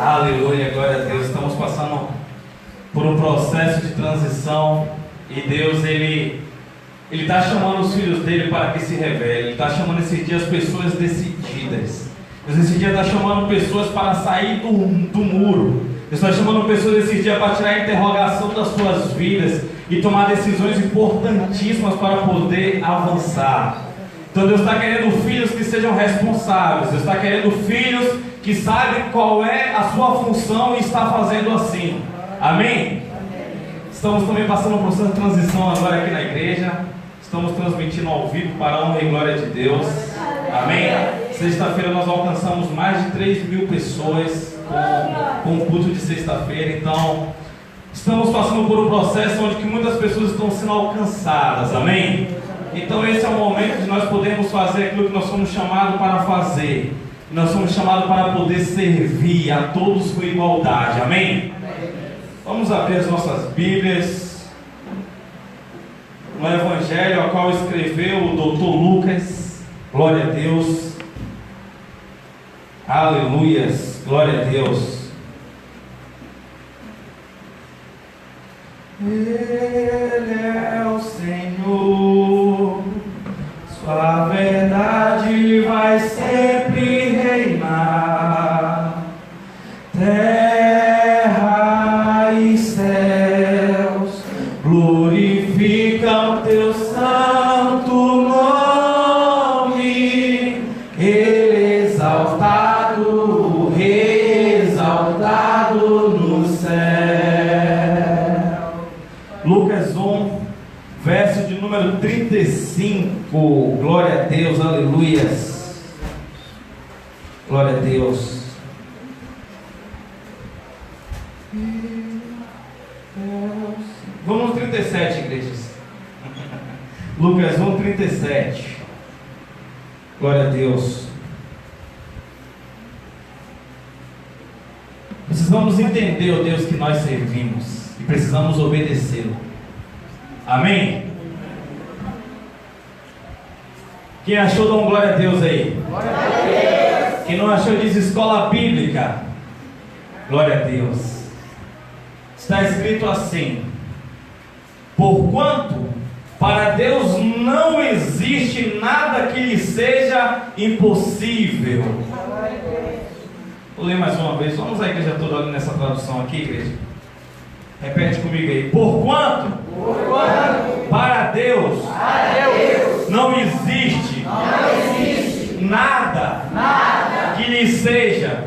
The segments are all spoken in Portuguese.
Aleluia, glória a Deus. Estamos passando por um processo de transição e Deus, Ele está chamando os filhos dele para que se revelem. Ele está chamando esses dias pessoas decididas. Deus esse dia está chamando pessoas para sair do muro. Deus está chamando pessoas esse dia para tirar a interrogação das suas vidas e tomar decisões importantíssimas para poder avançar. Então Deus está querendo filhos que sejam responsáveis. Deus está querendo filhos que sabem qual é a sua função e está fazendo assim. Amém? Estamos também passando um processo de transição agora aqui na igreja. Estamos transmitindo ao vivo para a honra e glória de Deus. Amém? Sexta-feira nós alcançamos mais de 3.000 pessoas com o culto de sexta-feira. Então, estamos passando por um processo onde que muitas pessoas estão sendo alcançadas. Amém? Então esse é o momento de nós podermos fazer aquilo que nós somos chamados para fazer. Nós somos chamados para poder servir a todos com igualdade. Amém? Vamos abrir as nossas Bíblias no Evangelho ao qual escreveu o Dr. Lucas. Glória a Deus. Aleluias. Glória a Deus. Ele é o Senhor, sua verdade vai sempre reinar. Terra e céus glorificam teu santo nome. Ele exaltado, Rei exaltado no céu. Lucas 1, verso de número 35. Glória a Deus, aleluias. Glória a Deus. Vamos no 37, igrejas. Lucas 1, 37. Glória a Deus. Precisamos entender o Deus que nós servimos e precisamos obedecê-lo. Amém? Quem achou, dá um glória a Deus aí. Glória a Deus. Quem não achou, diz escola bíblica. Glória a Deus. Está escrito assim: porquanto para Deus não existe nada que lhe seja impossível. Vou ler mais uma vez. Vamos à igreja toda olhando nessa tradução aqui, igreja. Repete comigo aí. Porquanto para Deus não existe nada que lhe seja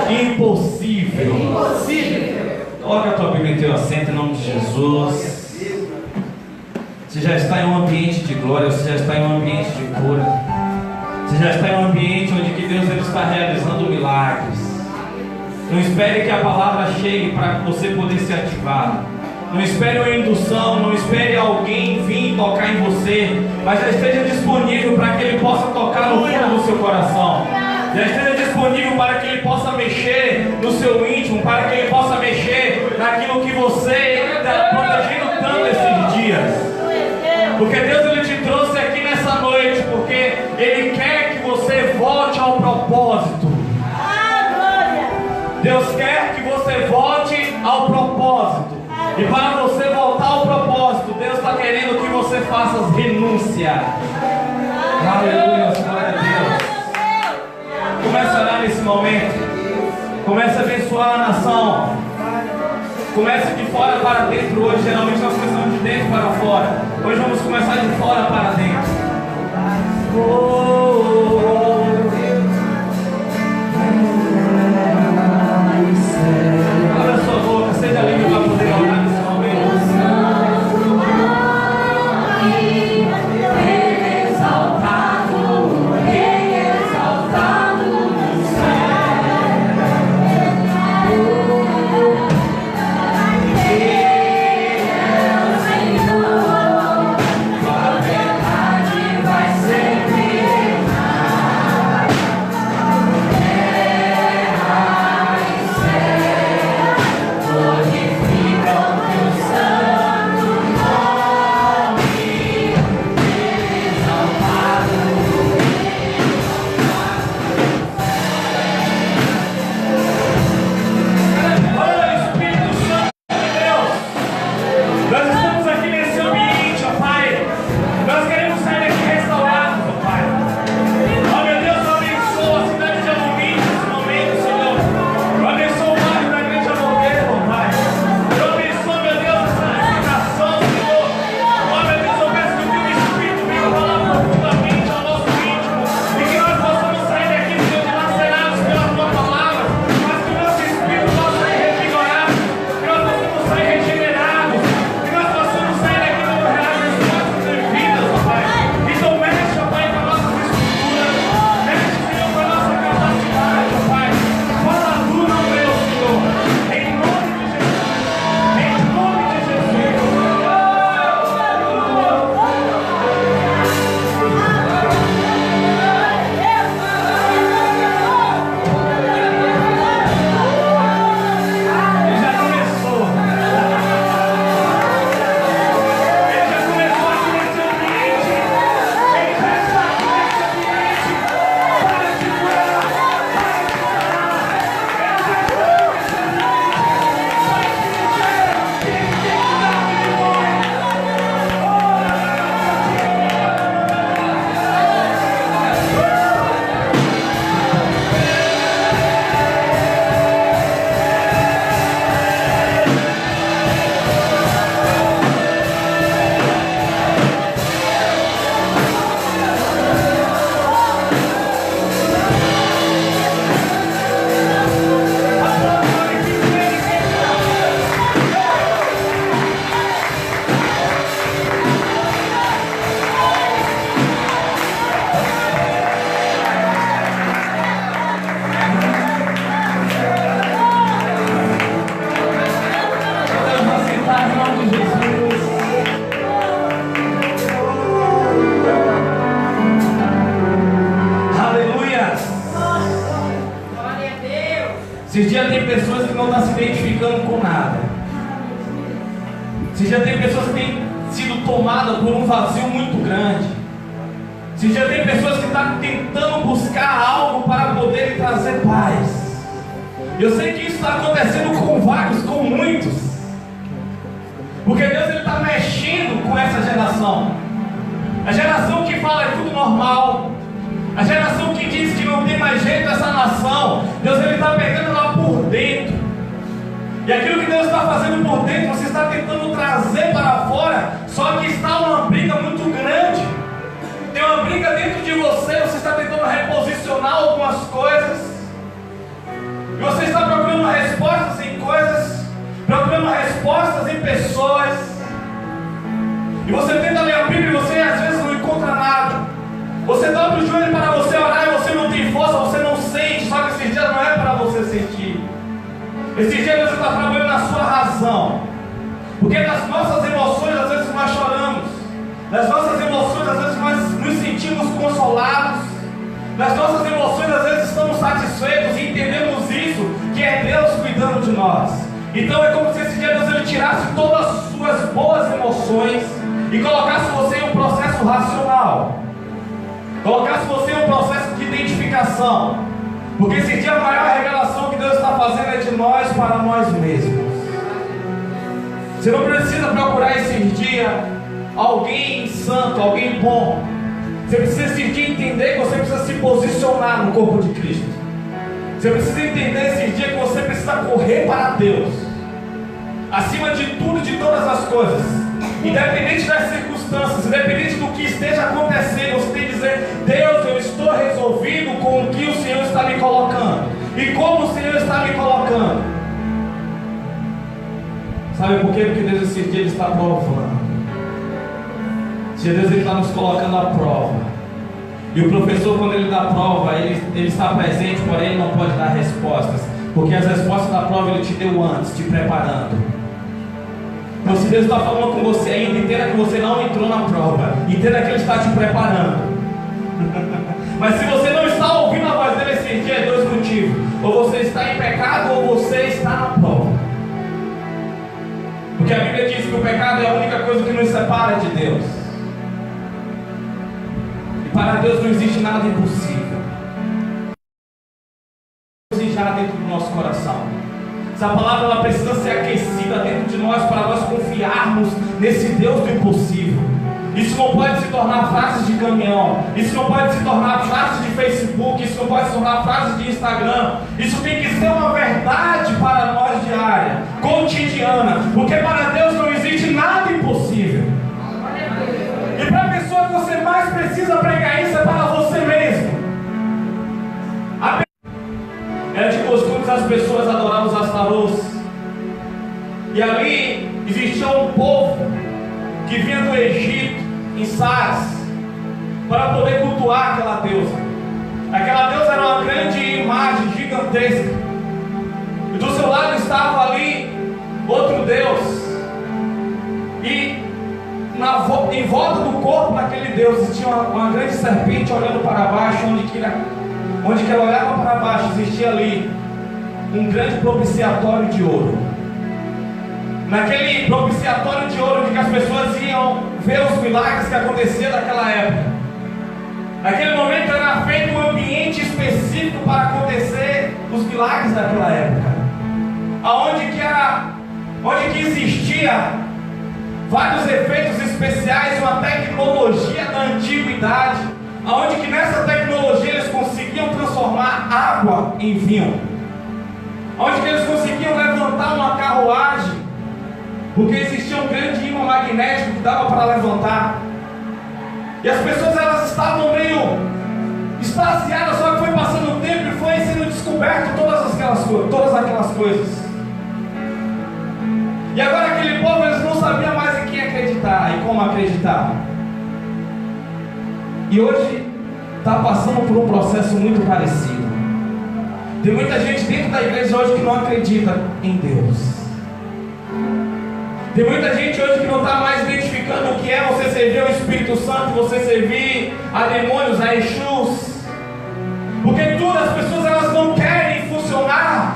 impossível. Coloca a tua Bíblia em teu assento em nome de Jesus. Você já está em um ambiente de glória, você já está em um ambiente de cura, você já está em um ambiente onde que Deus ele está realizando milagres. Não espere que a palavra chegue para você poder ser ativado. Não espere uma indução, não espere alguém vir tocar em você, mas já esteja disponível para que Ele possa tocar no fundo do seu coração. Já esteja disponível para que Ele possa mexer no seu íntimo, para que Ele possa mexer naquilo que você está protegendo tanto esses dias. Porque Deus ele te trouxe aqui nessa noite, porque Ele quer que você volte ao propósito. Deus quer que você volte ao propósito. E para você voltar ao propósito, Deus está querendo que você faça as renúncias. Aleluia, glória a Deus. Comece a orar nesse momento. Comece a abençoar a nação. Comece de fora para dentro hoje. Geralmente nós começamos de dentro para fora. Hoje vamos começar de fora para dentro. Abra sua boca, seja livre para poder orar nesse momento. Vai sempre Esses dias tem pessoas que não estão se identificando com nada. Esses dias tem pessoas que têm sido tomadas por um vazio muito grande. Esses dias tem pessoas que estão tentando buscar algo para poder trazer paz. Eu sei que isso está acontecendo com vários, com muitos. Porque Deus está mexendo com essa geração. A geração que fala é tudo normal. A geração que diz que não tem mais jeito essa nação. Deus está pegando lá por dentro. E aquilo que Deus está fazendo por dentro, você está tentando trazer para fora. Só que está uma briga muito grande. Tem uma briga dentro de você. Você está tentando reposicionar algumas coisas. E você está procurando respostas em coisas, procurando respostas em pessoas. E você tenta ler a Bíblia e você às vezes não encontra nada. Você dobra o joelho para você orar e você não tem força, você não sente. Só que esses dias não é para você sentir. Esses dias você está trabalhando na sua razão. Porque nas nossas emoções às vezes nós choramos. Nas nossas emoções às vezes nós nos sentimos consolados. Nas nossas emoções às vezes estamos satisfeitos e entendemos isso, que é Deus cuidando de nós. Então é como se esse dia Deus ele tirasse todas as suas boas emoções e colocasse você em um processo racional. Colocasse você em um processo de identificação. Porque esse dia a maior revelação que Deus está fazendo é de nós para nós mesmos. Você não precisa procurar esse dia alguém santo, alguém bom. Você precisa esse dia entender que você precisa se posicionar no corpo de Cristo. Você precisa entender esse dia que você precisa correr para Deus, acima de tudo e de todas as coisas. Independente das circunstâncias, independente do que esteja acontecendo, você tem que dizer: Deus, eu estou resolvido com o que o Senhor está me colocando. E como o Senhor está me colocando. Sabe por quê? Porque Deus esse dia Ele está provando. Esse dia Deus ele está nos colocando à prova. E o professor, quando ele dá prova, ele está presente, porém ele não pode dar respostas. Porque as respostas da prova ele te deu antes, te preparando. Então se Deus está falando com você ainda, entenda que você não entrou na prova. Entenda que Ele está te preparando. Mas se você não está ouvindo a voz dele esse dia, é dois motivos: ou você está em pecado, ou você está na prova. Porque a Bíblia diz que o pecado é a única coisa que nos separa de Deus. E para Deus não existe nada impossível. Deus já dentro do nosso coração. Essa palavra ela precisa ser aquecida dentro de nós para nós confiarmos nesse Deus do impossível. Isso não pode se tornar frases de caminhão. Isso não pode se tornar frases de Facebook. Isso não pode se tornar frases de Instagram. Isso tem que ser uma verdade para nós diária, cotidiana. Porque para Deus não existe nada impossível. E para a pessoa que você mais precisa pregar isso é para você mesmo. Era de costume as pessoas adoravam os astarôs. E ali existia um povo que vinha do Egito, em Saras, para poder cultuar aquela deusa. Aquela deusa era uma grande imagem gigantesca. E do seu lado estava ali outro Deus. E em volta do corpo daquele Deus existia uma grande serpente olhando para baixo, onde que ela olhava para baixo, existia ali um grande propiciatório de ouro. Naquele propiciatório de ouro, onde as pessoas iam ver os milagres que aconteciam naquela época. Naquele momento era feito um ambiente específico para acontecer os milagres daquela época. Onde que existia vários efeitos especiais, uma tecnologia da antiguidade, onde que nessa tecnologia eles conseguiam transformar água em vinho, onde que eles conseguiam levantar uma carruagem, porque existia um grande ímã magnético que dava para levantar. E as pessoas elas estavam meio extasiadas, só que foi passando o tempo e foi sendo descoberto todas aquelas coisas. E agora aquele povo eles não sabiam mais em quem acreditar e como acreditar. E hoje está passando por um processo muito parecido. Tem muita gente dentro da igreja hoje que não acredita em Deus. Tem muita gente hoje que não está mais identificando o que é você servir ao Espírito Santo, você servir a demônios, a Exus. Porque todas as pessoas elas não querem funcionar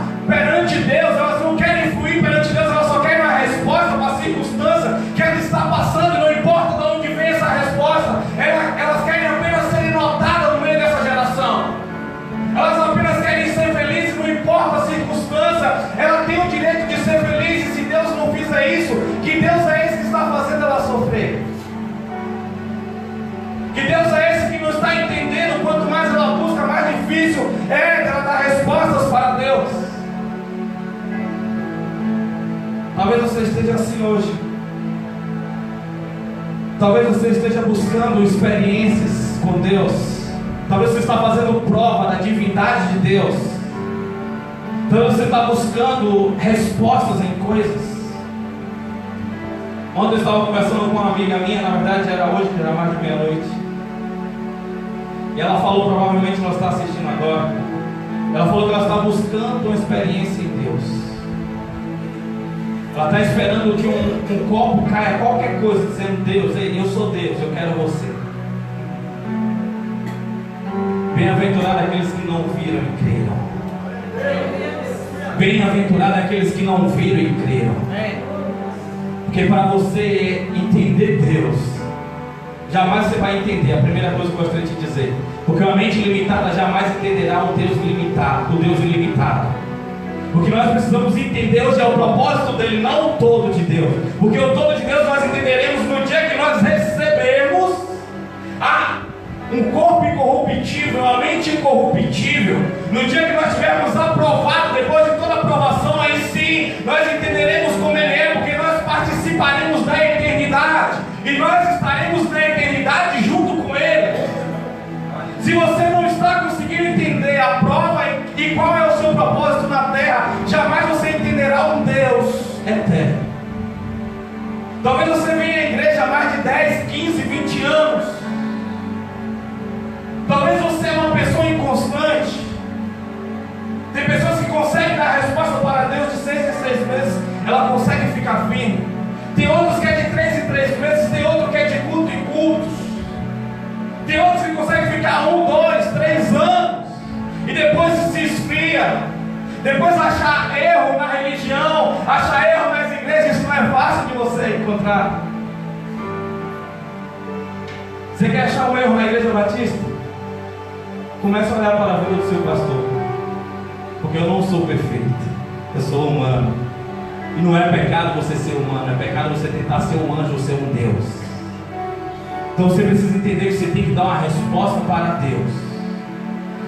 Talvez você esteja assim hoje. Talvez você esteja buscando experiências com Deus. Talvez você está fazendo prova da divindade de Deus. Talvez você está buscando respostas em coisas. Ontem eu estava conversando com uma amiga minha, na verdade era hoje, que era mais de meia-noite. E ela falou, provavelmente ela está assistindo agora. Ela falou que ela está buscando uma experiência em Deus. Ela está esperando que um copo caia, qualquer coisa, dizendo: Deus, eu sou Deus, eu quero você. Bem-aventurado aqueles que não viram e creram. Bem-aventurado aqueles que não viram e creram. Porque para você entender Deus, jamais você vai entender. A primeira coisa que eu gostaria de dizer, porque uma mente limitada jamais entenderá um Deus limitado, o Deus ilimitado. O que nós precisamos entender hoje é o propósito dele, não o todo de Deus. Porque o todo de Deus nós entenderemos no dia que nós recebemos um corpo incorruptível, uma mente incorruptível. No dia que nós tivermos aprovado, depois de toda a aprovação, aí sim nós entenderemos como ele é, porque nós participaremos da eternidade e nós estaremos na eternidade junto com ele. Se você não está conseguindo entender a prova e qual é o seu propósito na terra, jamais você entenderá um Deus eterno. Talvez você venha à igreja há mais de 10, 15, 20 anos. Talvez você é uma pessoa inconstante. Tem pessoas que conseguem dar resposta para Deus de 6 em 6 meses, ela consegue ficar firme. Tem outros que é de 3 em 3 meses, tem outro que é de culto em cultos. Tem outros que conseguem ficar 1, 2, 3 anos e depois se esfria. Depois achar erro na religião, achar erro nas igrejas, isso não é fácil de você encontrar. Você quer achar um erro na igreja batista? Comece a olhar para a vida do seu pastor. Porque eu não sou perfeito, eu sou humano. E não é pecado você ser humano, é pecado você tentar ser um anjo ou ser um Deus. Então você precisa entender que você tem que dar uma resposta para Deus.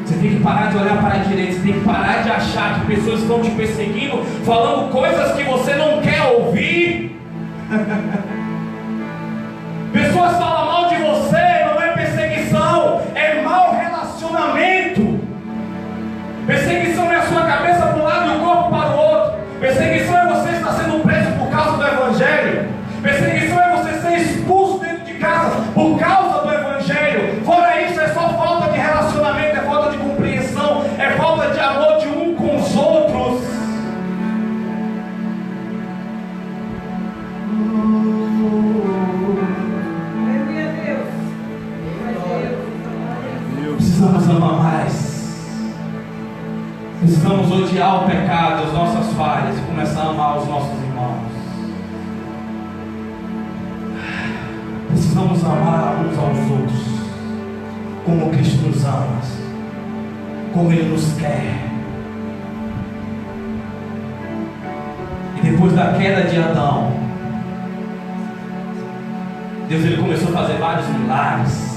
Você tem que parar de olhar para a direita. Você tem que parar de achar que pessoas estão te perseguindo, falando coisas que você não quer ouvir. Pessoas falam mal de você, não é perseguição, é mau relacionamento. Perseguição é a sua cabeça para um lado e o corpo para o outro. Perseguição é você estar sendo preso por causa do Evangelho. Perseguição é você ser expulso dentro de casa por causa do Evangelho. Fora isso, é só falta de relacionamento, é falta de compreensão, é falta de amor de um com os outros. Precisamos amar mais. Precisamos odiar o pecado, as nossas falhas, e começar a amar os nossos irmãos. Precisamos amar uns aos outros, como Cristo nos ama, como Ele nos quer. E depois da queda de Adão, Deus ele começou a fazer vários milagres.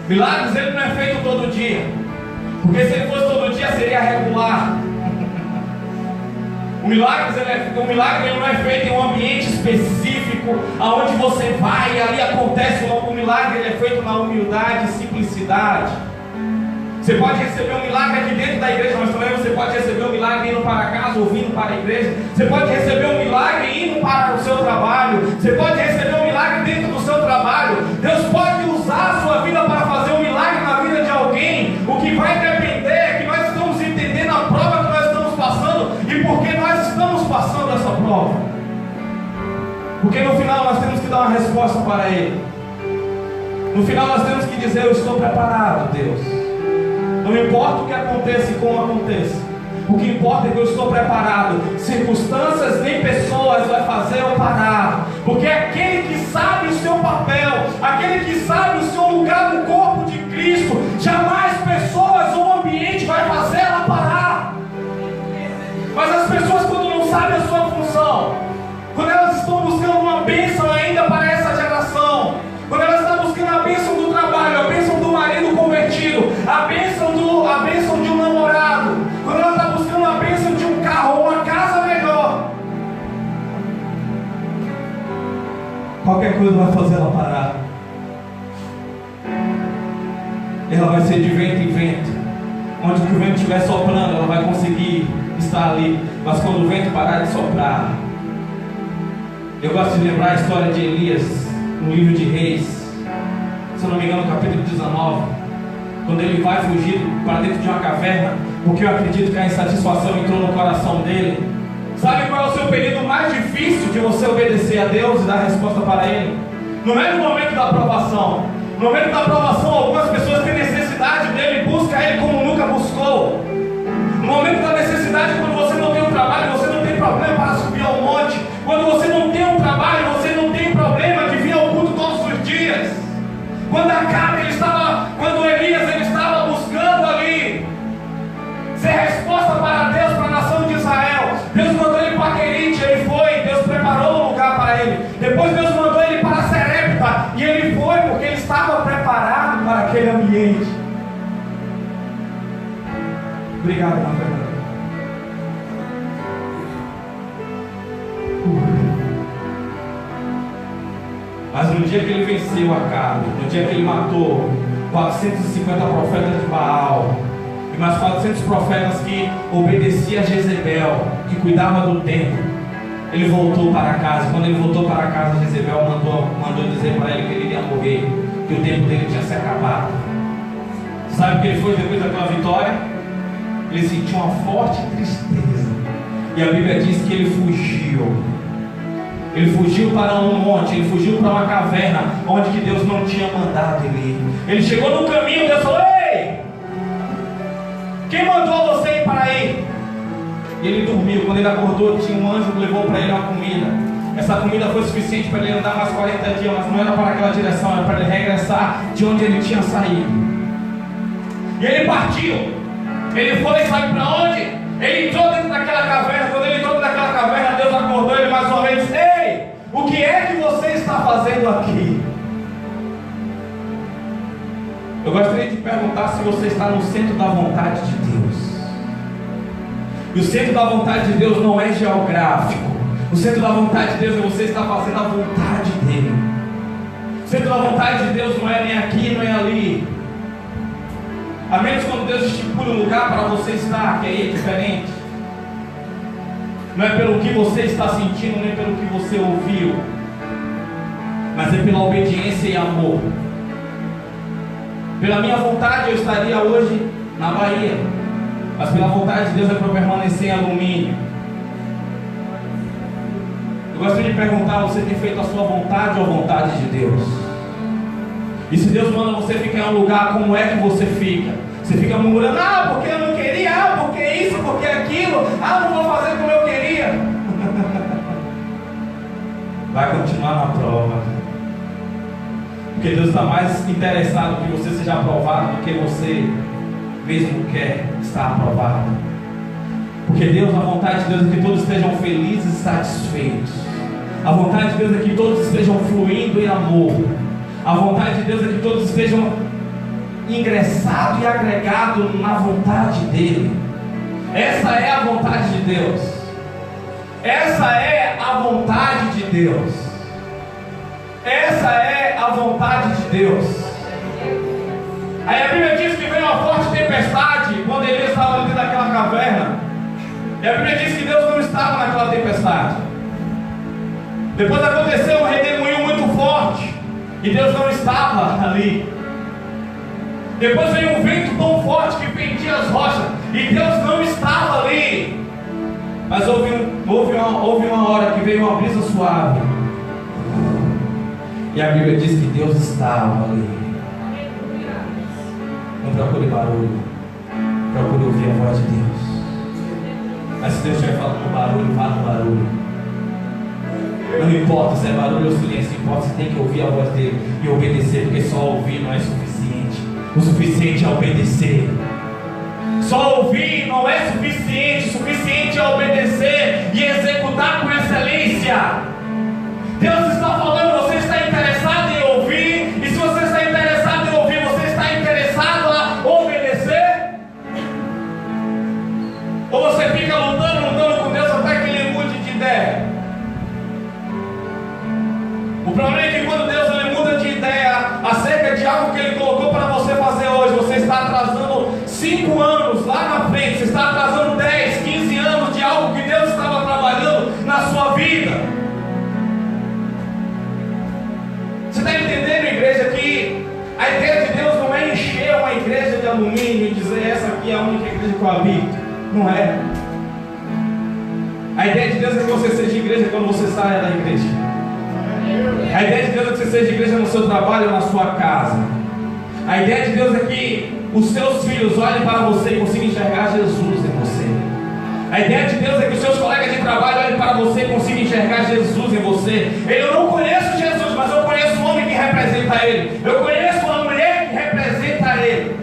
Milagres ele não é feito todo dia, porque se ele fosse todo dia seria regular. O milagre ele não é feito em um ambiente específico, aonde você vai e ali acontece. O milagre ele é feito na humildade e simplicidade. Você pode receber um milagre aqui dentro da igreja, mas também você pode receber um milagre indo para casa ou vindo para a igreja. Você pode receber um milagre indo para o seu trabalho. Você pode receber um milagre dentro do seu trabalho. Deus pode usar a sua vida para fazer um milagre na vida de alguém. O que vai depender é que nós estamos entendendo a prova que nós estamos passando e por que nós estamos passando essa prova. Porque no final nós temos que dar uma resposta para Ele. No final nós temos que dizer: eu estou preparado, Deus. Não importa o que aconteça e como aconteça, o que importa é que eu estou preparado. Circunstâncias nem pessoas vai fazer eu parar, porque aquele que sabe o seu papel, aquele que sabe o seu lugar no corpo de Cristo, jamais pessoas ou ambiente vai fazer ela parar. Mas as pessoas, quando não sabem a sua função, quando elas estão buscando uma bênção ainda para essa geração, quando elas estão buscando a bênção do trabalho, a bênção do marido convertido, a bênção de um namorado, quando ela está buscando a bênção de um carro ou uma casa melhor, coisa vai fazer ela parar. Ela vai ser de vento em vento. Onde o vento estiver soprando, ela vai conseguir estar ali. Mas quando o vento parar de soprar, eu gosto de lembrar a história de Elias no livro de Reis, se eu não me engano, no capítulo 19, quando ele vai fugir para dentro de uma caverna, porque eu acredito que a insatisfação entrou no coração dele. Sabe qual é o seu período mais difícil de você obedecer a Deus e dar resposta para Ele? Não é no momento da aprovação. No momento da aprovação, algumas pessoas têm necessidade dele e buscam Ele como nunca buscou. No momento da necessidade, quando você não tem um trabalho, você não tem problema para subir ao monte. Quando você não tem um trabalho, você não tem problema de vir ao culto todos os dias. Quando Elias estava buscando ali ser resposta para Deus, para a nação de Israel, Deus mandou ele para Querite, ele foi, Deus preparou um lugar para ele. Depois Deus mandou ele para Serepta, e ele foi porque ele estava preparado para aquele ambiente. Obrigado, irmã Fernanda. Mas no dia que ele venceu Acabe, no dia que ele matou 450 profetas de Baal, e mais 400 profetas que obedeciam a Jezebel, que cuidava do templo, ele voltou para casa. Quando ele voltou para casa, Jezebel mandou dizer para ele que ele iria morrer, que o tempo dele tinha se acabado. Sabe o que ele foi depois daquela vitória? Ele sentiu uma forte tristeza, e a Bíblia diz que ele fugiu. Ele fugiu para um monte, ele fugiu para uma caverna, onde que Deus não tinha mandado ele ir. Ele chegou no caminho, Deus falou: ei, quem mandou você ir para aí? E ele dormiu. Quando ele acordou, tinha um anjo que levou para ele uma comida. Essa comida foi suficiente para ele andar mais 40 dias, mas não era para aquela direção, era para ele regressar de onde ele tinha saído. E ele partiu. Ele foi, sabe para onde? Ele entrou dentro daquela caverna. Quando ele entrou dentro daquela caverna, Deus acordou ele mais uma vez e disse: ei, o que é que você está fazendo aqui? Eu gostaria de perguntar se você está no centro da vontade de Deus. E o centro da vontade de Deus não é geográfico. O centro da vontade de Deus é você estar fazendo a vontade dele. O centro da vontade de Deus não é nem aqui, nem ali. A menos quando Deus estipula um lugar para você estar, que aí é diferente. Não é pelo que você está sentindo, nem pelo que você ouviu, mas é pela obediência e amor. Pela minha vontade eu estaria hoje na Bahia, mas pela vontade de Deus é para eu permanecer em alumínio. Eu gostaria de perguntar: você tem feito a sua vontade ou a vontade de Deus? E se Deus manda você ficar em um lugar, como é que você fica? Você fica murmurando: ah, porque eu não queria, ah, porque isso, porque aquilo, ah, não vou fazer como eu queria. Vai continuar na prova, porque Deus está mais interessado que você seja aprovado do que você mesmo quer estar aprovado. Porque Deus, a vontade de Deus é que todos estejam felizes e satisfeitos. A vontade de Deus é que todos estejam fluindo em amor. A vontade de Deus é que todos estejam ingressados e agregados na vontade dEle. Essa é a vontade de Deus. Essa é a vontade de Deus. Essa é a vontade de Deus. Aí a Bíblia diz que veio uma forte tempestade quando Elias estava dentro daquela caverna. E a Bíblia diz que Deus não estava naquela tempestade. Depois aconteceu um redemoinho muito forte e Deus não estava ali. Depois veio um vento tão forte que fendia as rochas e Deus não estava ali. Mas houve uma hora que veio uma brisa suave, e a Bíblia diz que Deus estava ali. Não procure barulho, procure ouvir a voz de Deus. Mas se Deus estiver falando no barulho, vá no barulho. Não importa se é barulho ou silêncio, importa se tem que ouvir a voz dele e obedecer, porque só ouvir não é suficiente. O suficiente é obedecer. Só ouvir não é suficiente. O suficiente é obedecer e executar com excelência. Deus está falando, você está interessado em ouvir? E se você está interessado em ouvir, você está interessado a obedecer? Ou você fica lutando com Deus até que Ele mude de ideia? O problema é que quando 5 anos lá na frente, você está atrasando 10, 15 anos de algo que Deus estava trabalhando na sua vida. Você está entendendo, igreja, que a ideia de Deus não é encher uma igreja de alumínio e dizer essa aqui é a única igreja que eu habito. Não é. A ideia de Deus é que você seja igreja quando você saia da igreja. A ideia de Deus é que você seja igreja no seu trabalho ou na sua casa. A ideia de Deus é que os seus filhos olhem para você e consigam enxergar Jesus em você. A ideia de Deus é que os seus colegas de trabalho olhem para você e consigam enxergar Jesus em você. Eu não conheço Jesus, mas eu conheço um homem que representa Ele. Eu conheço uma mulher que representa Ele.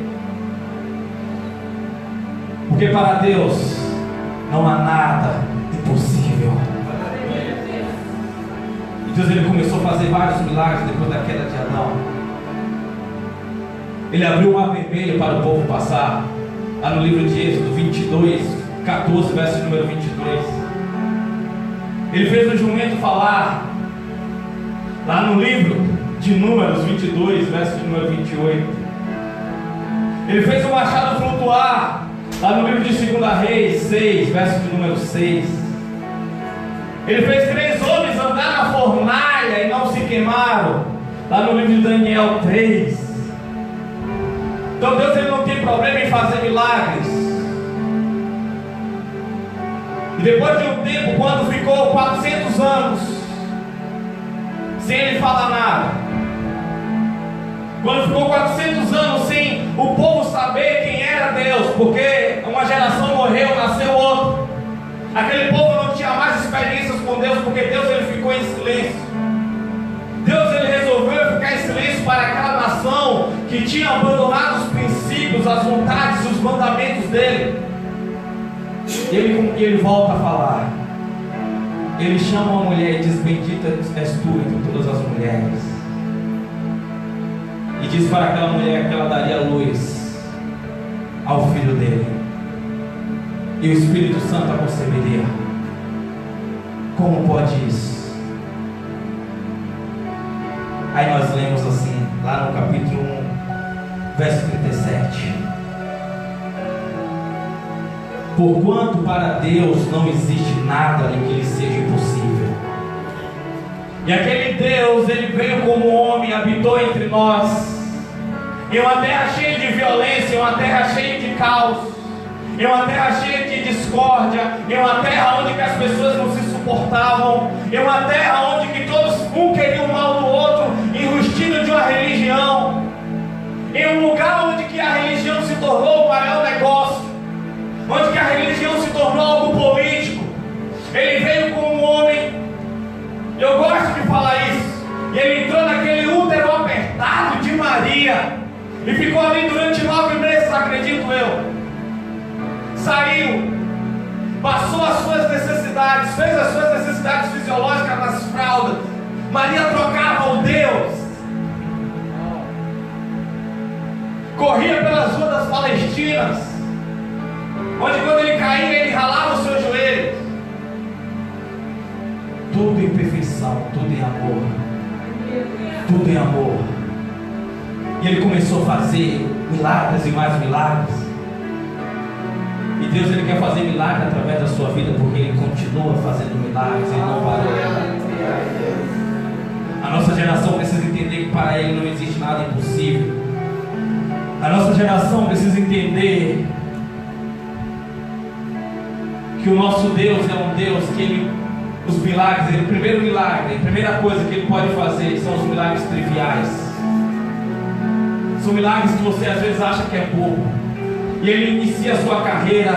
Porque para Deus não há nada impossível. E Deus, Ele começou a fazer vários milagres depois da queda de Adão. Ele abriu o mar vermelho para o povo passar. Lá no livro de Êxodo 22, 14, verso número 22. Ele fez o jumento falar. Lá no livro de Números 22, verso de número 28. Ele fez o machado flutuar. Lá no livro de 2 Reis 6, verso de número 6. Ele fez 3 homens andar na fornalha e não se queimaram. Lá no livro de Daniel 3. Então Deus, Ele não tem problema em fazer milagres. E depois de um tempo, quando ficou 400 anos sem Ele falar nada, quando ficou 400 anos sem o povo saber quem era Deus, porque uma geração morreu, nasceu outra, aquele povo não tinha mais experiências com Deus, porque Deus, Ele ficou em silêncio. Deus, Ele resolveu ficar em silêncio para aquela nação que tinha abandonado os princípios, as vontades e os mandamentos dele. E ele volta a falar. Ele chama uma mulher e diz: bendita és tu entre todas as mulheres. E diz para aquela mulher que ela daria luz ao filho dele, e o Espírito Santo a conceberia. Como pode isso? Aí nós lemos assim, lá no capítulo 1, verso 37. Porquanto para Deus não existe nada que lhe seja impossível. E aquele Deus, Ele veio como homem, habitou entre nós, em uma terra cheia de violência, em uma terra cheia de caos, em uma terra cheia de discórdia, em uma terra onde que as pessoas não se suportavam, em uma terra onde que todos um queria o mal do outro, enrustido de uma religião, em um lugar onde que a religião se tornou o maior negócio, onde que a religião se tornou algo político. Ele veio como um homem, eu gosto de falar isso, e ele entrou naquele útero apertado de Maria, e ficou ali durante 9 meses, acredito eu. Saiu, passou as suas necessidades, fez as suas necessidades fisiológicas nas fraldas. Maria trocava o Deus, corria pelas ruas das Palestinas, onde quando ele caía, ele ralava os seus joelhos. Tudo em perfeição, tudo em amor, tudo em amor. E ele começou a fazer milagres e mais milagres. E Deus, Ele quer fazer milagre através da sua vida, porque Ele continua fazendo milagres, Ele não parou. A nossa geração precisa entender que para Ele não existe nada impossível. A nossa geração precisa entender que o nosso Deus é um Deus que Ele, os milagres, o primeiro milagre, a primeira coisa que Ele pode fazer são os milagres triviais. São milagres que você às vezes acha que é pouco. E Ele inicia a sua carreira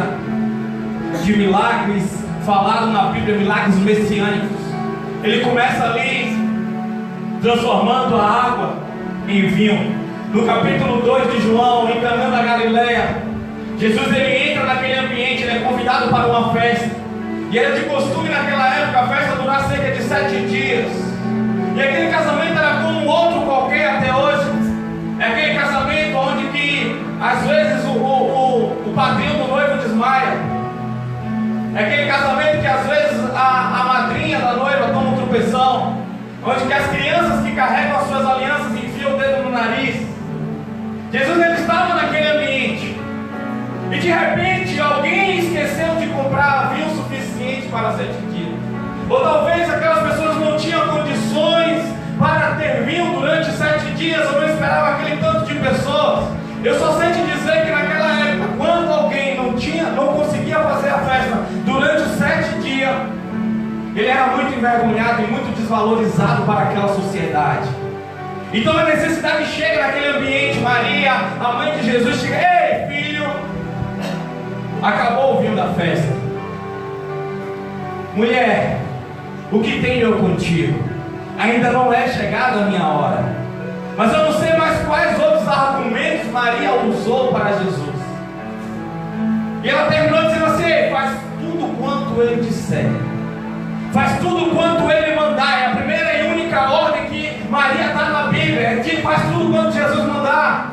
de milagres falado na Bíblia, milagres messiânicos. Ele começa ali transformando a água em vinho. No capítulo 2 de João, em Caná da Galileia, Jesus, ele entra naquele ambiente, ele é convidado para uma festa. E era de costume naquela época a festa durar cerca de 7 dias. E aquele casamento era como um outro qualquer até hoje. É aquele casamento onde que às vezes o padrinho do noivo desmaia. É aquele casamento que às vezes a madrinha da noiva toma um tropeção, onde que as crianças que carregam as suas alianças enfiam o dedo no nariz. Jesus, ele estava naquele ambiente. E de repente alguém esqueceu de comprar vinho suficiente para 7 dias. Ou talvez aquelas pessoas não tinham condições para ter vinho durante 7 dias, ou não esperava aquele tanto de pessoas. Eu só sei te dizer que naquela época, quando alguém não conseguia fazer a festa durante os 7 dias, ele era muito envergonhado e muito desvalorizado para aquela sociedade. Então a necessidade chega naquele ambiente. Maria, a mãe de Jesus, chega: ei filho, acabou o vinho da festa. Mulher, o que tenho eu contigo? Ainda não é chegada a minha hora. Mas eu não sei mais quais outros argumentos Maria usou para Jesus. E ela terminou dizendo assim: faz tudo quanto ele disser, faz tudo quanto ele mandar. É a primeira e única ordem que Maria dá na Bíblia, é que faz tudo quanto Jesus mandar.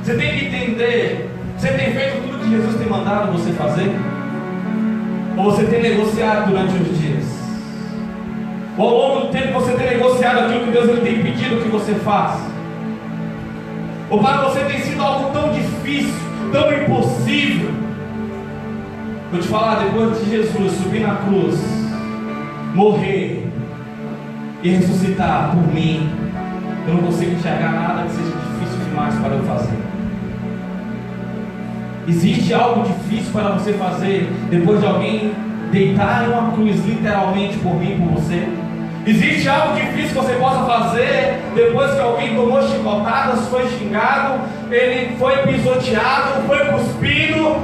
Você tem que entender: você tem feito tudo que Jesus tem mandado você fazer? Ou você tem negociado durante os dias? Ou ao longo do tempo você tem negociado aquilo que Deus ele tem pedido que você faça? Ou para você tem sido algo tão difícil, tão impossível? Vou te falar, depois de Jesus subir na cruz, morrer e ressuscitar por mim, eu não consigo enxergar nada que seja difícil demais para eu fazer. Existe algo difícil para você fazer depois de alguém deitar em uma cruz literalmente por mim, por você? Existe algo difícil que você possa fazer depois que alguém tomou chicotadas, foi xingado, ele foi pisoteado, foi cuspido?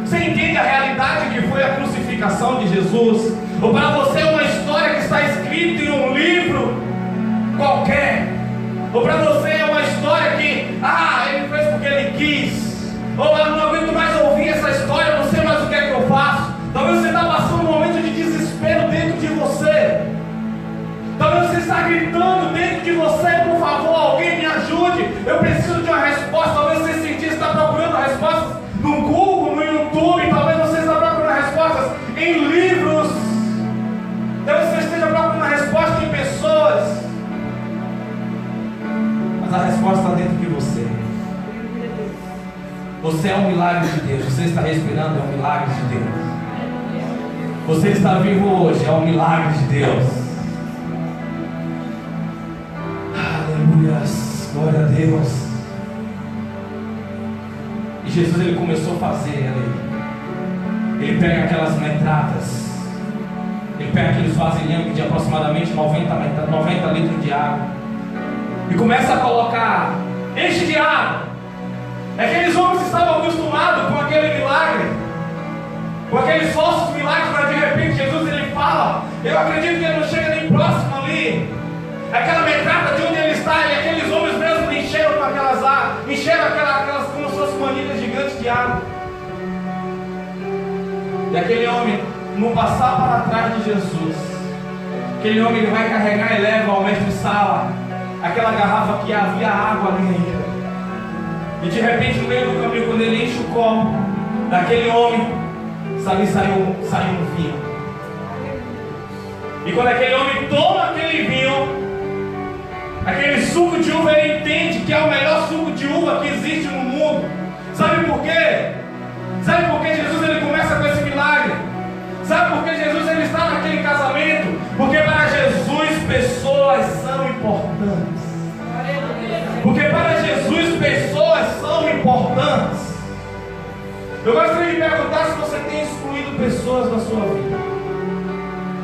Você entende a realidade que foi a crucificação de Jesus? Ou para você é uma história que está escrita em um livro qualquer? Ou para você é uma história que, ele fez porque ele quis? Ou eu não aguento mais ouvir essa história, eu não sei mais o que é que eu faço? Talvez você está passando um momento de desespero dentro de você. Talvez você está gritando dentro de você: por favor, alguém me ajude, eu preciso de uma resposta. Talvez você sentir está procurando respostas no Google, no YouTube. Talvez você esteja procurando respostas em livros. Talvez você esteja procurando respostas em pessoas. Mas a resposta está dentro de você. Você é um milagre de Deus. Você está respirando, é um milagre de Deus. Você está vivo hoje, é um milagre de Deus. Aleluia, glória a Deus. E Jesus ele começou a fazer ele pega aquelas metradas, ele pega aqueles vasilhames de aproximadamente 90 litros de água e começa a colocar, enche de água. Aqueles homens estavam acostumados com aquele milagre, com aqueles falsos milagres, mas de repente Jesus ele fala, eu acredito que ele não chega nem próximo ali, aquela metrada de onde ele está, e aqueles homens mesmo encheram com aquelas águas, encheram aquelas como se fossem manilhas gigantes de água. E aquele homem não passar para trás de Jesus, aquele homem ele vai carregar e leva ao mestre Sala aquela garrafa que havia água ali ainda. E de repente no meio do caminho, quando ele enche o copo daquele homem, ali saiu um vinho. E quando aquele homem toma aquele vinho, aquele suco de uva, ele entende que é o melhor suco de uva que existe no mundo. Sabe por quê? Sabe por que Jesus ele começa com esse milagre? Sabe por que Jesus ele está naquele casamento? Porque para Jesus pessoas são importantes. Porque para Jesus pessoas são importantes. Eu gostaria de perguntar se você tem excluído pessoas da sua vida.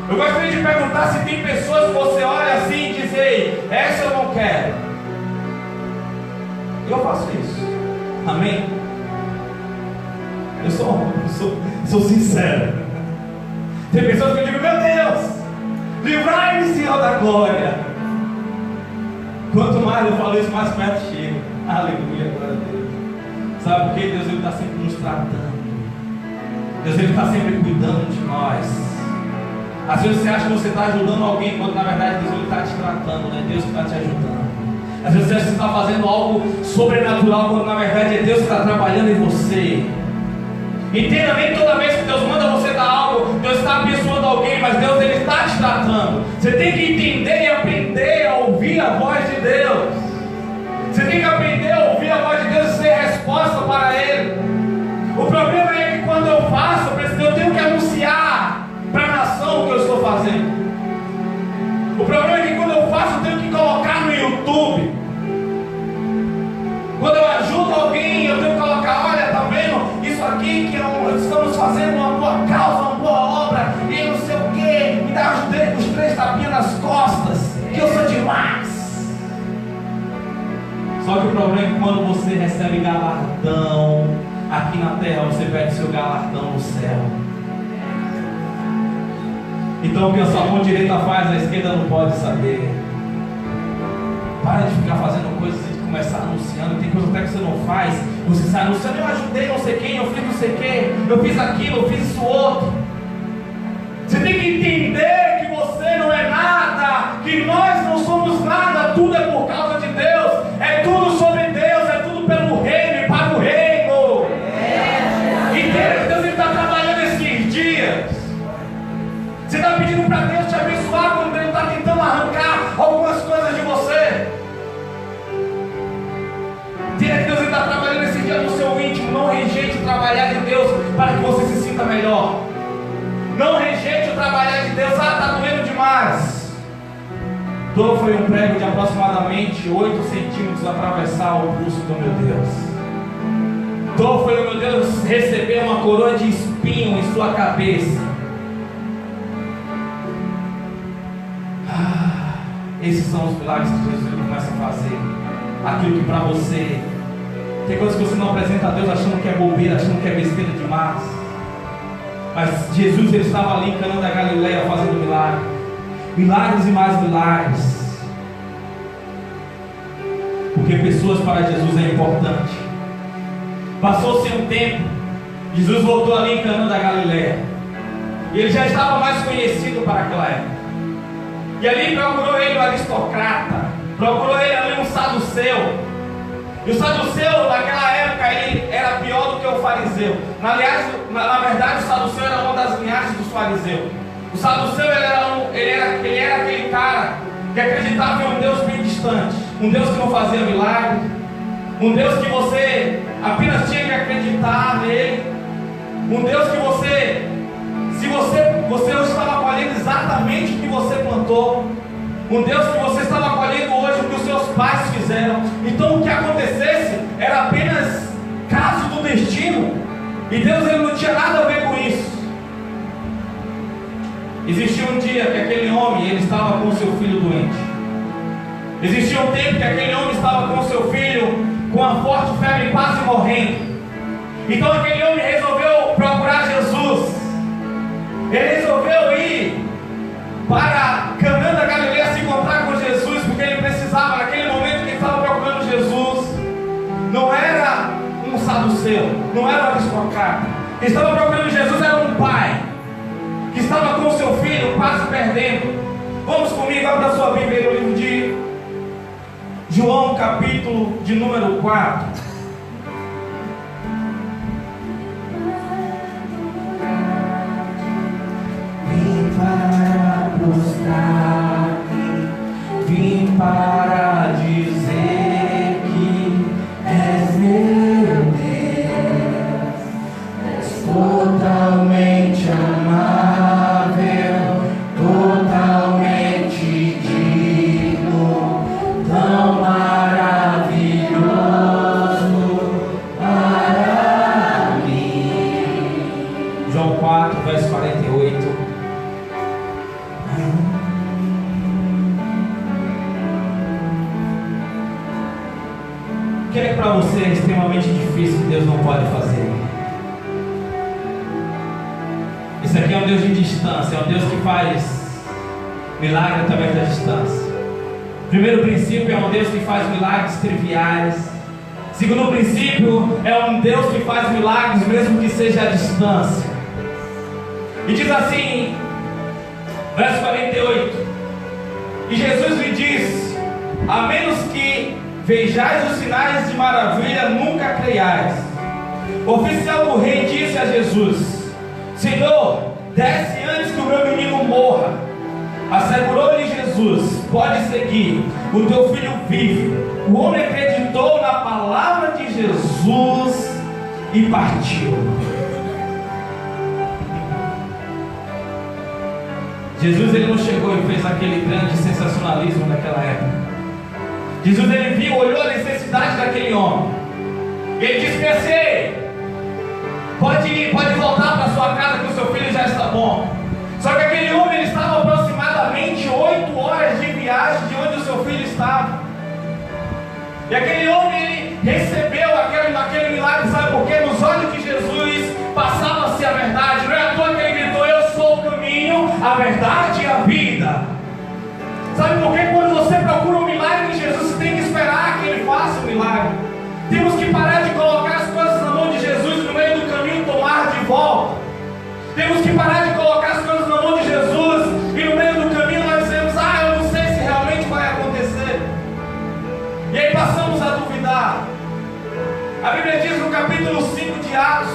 Eu gostaria de perguntar se tem pessoas que você olha assim e diz: ei, essa eu não quero. Eu faço isso. Amém? Eu sou sincero. Tem pessoas que eu digo: meu Deus, livrai-me, Senhor da glória. Quanto mais eu falo isso, mais perto chega. Aleluia, glória a Deus. Sabe por quê? Deus ele está sempre nos tratando. Deus ele está sempre cuidando de nós. Às vezes você acha que você está ajudando alguém, quando na verdade Deus ele está te tratando, né? Deus que está te ajudando. Às vezes você acha que você está fazendo algo sobrenatural, quando na verdade é Deus que está trabalhando em você. Entenda, nem toda vez que Deus manda você dar algo, Deus está abençoando alguém, mas Deus ele está te tratando. Você tem que entender e aprender a ouvir a voz de Deus. Você tem que aprender a ouvir a voz de Deus e ser resposta para Ele. O problema é que quando eu faço, eu tenho que anunciar para a nação o que eu estou fazendo. O problema é que quando eu faço, eu tenho que colocar no YouTube. Quando eu ajudo alguém, eu tenho que colocar: olha, tá vendo? Isso aqui que estamos fazendo uma boa causa, uma boa obra, e não sei o que, me dá os 3 tapinhas nas costas, que eu sou demais. Só que o problema é que quando você recebe galardão aqui na terra, você perde seu galardão no céu. Então o que a sua mão direita faz, a esquerda não pode saber. Para de ficar fazendo coisas e de começar anunciando. Tem coisa até que você não faz, você sai anunciando: eu ajudei não sei quem, eu fiz não sei quem, eu fiz aquilo, eu fiz isso outro. Você tem que entender que você não é nada, que nós não somos nada, tudo é por causa de Deus, é tudo sobre Deus, é tudo pelo reino e para o reino. Entenda que Deus está trabalhando esses dias. Você está pedindo para Deus te abençoar quando Deus está tentando arrancar algumas coisas de você. Entenda que Deus está trabalhando esse dia no seu íntimo. Não rejeite o trabalhar de Deus para que você se sinta melhor. Não rejeite o trabalhar de Deus. Ah, está doendo demais. Dor foi um prego de aproximadamente 8 centímetros atravessar o pulso do meu Deus. Dor foi, meu Deus, receber uma coroa de espinho em sua cabeça. Esses são os milagres que Jesus começa a fazer. Aquilo que para você, tem coisas que você não apresenta a Deus achando que é bobeira, achando que é besteira demais. Mas Jesus, ele estava ali em Cana da Galileia fazendo milagres. Milagres e mais milagres. Porque pessoas para Jesus é importante. Passou-se um tempo, Jesus voltou ali em Cana da Galileia. E ele já estava mais conhecido para aquela época. E ali procurou ele um aristocrata, procurou ele ali um saduceu. E o saduceu naquela época ele era pior do que o fariseu. Na verdade o saduceu era uma das linhagens dos fariseus. O saduceu ele era aquele cara que acreditava em um Deus bem distante, um Deus que não fazia milagre, um Deus que você apenas tinha que acreditar nele, um Deus que você não estava colhendo exatamente o que você plantou, um Deus que você estava colhendo hoje o que os seus pais fizeram. Então o que acontecesse era apenas caso do destino, e Deus ele não tinha nada a ver com isso. Existia um dia que aquele homem ele estava com seu filho doente. Existia um tempo que aquele homem estava com seu filho com uma forte febre, quase morrendo. Então aquele homem resolveu procurar Jesus. Ele resolveu ir para Cana da Galileia se encontrar com Jesus, porque ele precisava, naquele momento que ele estava procurando Jesus, não era um saduceu, não era um aristocrata. Quem estava procurando Jesus era um pai que estava com seu filho quase perdendo. Vamos comigo, abra a sua Bíblia no livro de João, capítulo de número 4. Para mostrar-me, vim para dizer que és meu Deus, és totalmente amável, totalmente digno, tão maravilhoso para mim. João 4, verso 48. O que é para você é extremamente difícil que Deus não pode fazer? Esse aqui é um Deus de distância, é um Deus que faz milagre através da distância. Primeiro princípio, é um Deus que faz milagres triviais. Segundo princípio, é um Deus que faz milagres mesmo que seja à distância. E diz assim, verso 48: e Jesus lhe disse: a menos que vejais os sinais de maravilha, nunca creiais. O oficial do rei disse a Jesus: Senhor, desce antes que o meu menino morra. Assegurou-lhe Jesus: pode seguir, o teu filho vive. O homem acreditou acreditou na palavra de Jesus e partiu. Jesus, ele não chegou e fez aquele grande sensacionalismo daquela época. Jesus, ele viu, olhou a necessidade daquele homem. Ele disse: "Pensei, pode ir, pode voltar para sua casa que o seu filho já está bom." Só que aquele homem, ele estava aproximadamente 8 horas de viagem de onde o seu filho estava. E aquele homem, ele recebeu aquele milagre, sabe por quê? Nos olhos de Jesus passava-se a verdade. Não é à toa que ele gritou: "Eu sou o caminho, a verdade e a vida." Sabe por quê? Quando você procura um milagre de Jesus, você tem que esperar que ele faça o milagre. Temos que parar de colocar as coisas na mão de Jesus e no meio do caminho tomar de volta. Temos que parar de colocar as coisas na mão de Jesus e no meio do caminho nós dizemos: "Ah, eu não sei se realmente vai acontecer." E aí passamos a duvidar. A Bíblia diz no capítulo 5 de Atos